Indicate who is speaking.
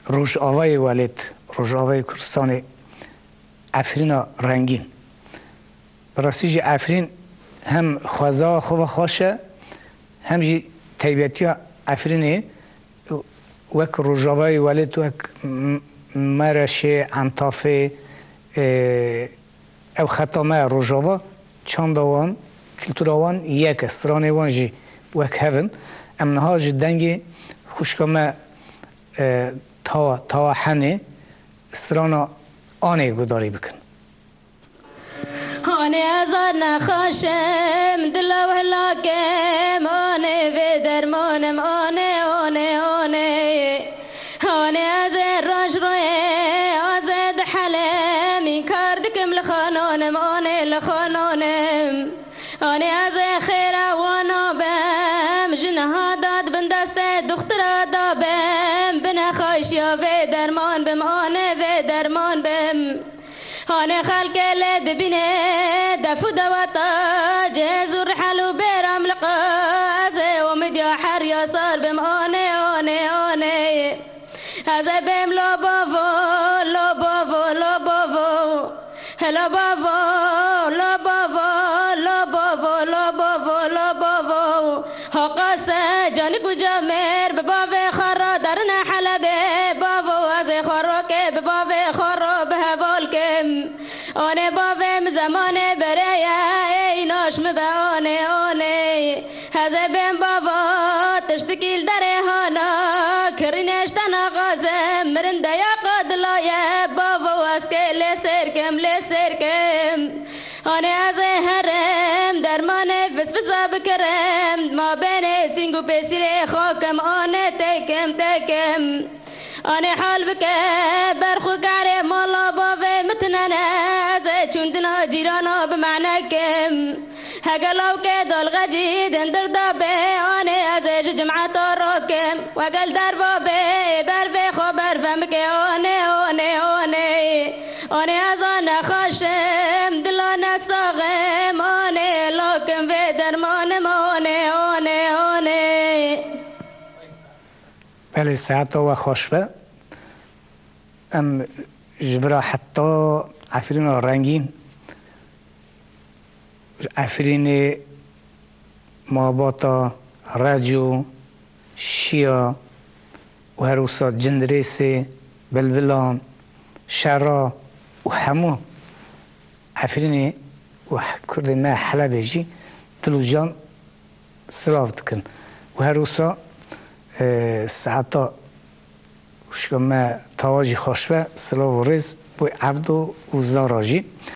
Speaker 1: روژاوای ولید روژاوای کردستان افرین رنگین براستی افرین هم خوازا خوب خوشه هم جی تیبیتی افرینه وک روژاوای ولید وک مرشه انطافه او ختامه روژاوا چند وان کلتوروان یک استرانه وان جی وک هفن امنها جدنگی خوشکمه تا حنه استرانا آنه گداری بکن
Speaker 2: آنه ازار نخاشم دلا و هلاکم آنه و درمانم آنه از راج روی آزد حلم این کار دکم لخانانم آنه لخانانم آنه از خیر وانا بم جنها داد بن دست دختر دابم بنا خاشیا و درمان بم آنه و درمان بم آنه خلق لد بینه دفو دواتا جهز و رحل و برام لقازه و مدیا حریا صار بم آنه از بم لا بابو لا بابو لا بابو لا بابو لا بابو لا بابو لا بابو لا بابو حقاسه جانی کجا مر بابا خرا درنا حلبه بابو از خروک بابا خرا به والکم آنه بابا زمان بریا ای ناش مبانه آنه از بم بابا تشتکیل در هانا کرینش تناغازم مرنده یا قدلایه بابا واسکه لسرکم آنه از هرم درمان فسفسا بکرم ما بین سینگو پیسیر خاکم آنه تکم آنه حال بکه برخو قعره مالا بابا متنانه از چوندنا جیرانا بمعنکم هقلاو که دلغ جید اندر دابه آنه از جمعت راکم وقل در بابه بر خبر فمکه آنه از آن خاشم دلان ساغم آنه لاکم و درمانم آنه
Speaker 1: بله ساعت و خوشبه ام جبرا حتی افرین رنگین افرین ماباتا رجو شیا و هروسا جندریسه بلبلان شرا و همو افرین و کرد ما حلبه جی دلو جان سلاف دکن و هروسا ساعتا وشکم ما تواجی خوشبه سلاف و رز بوی عبدو و زاراجی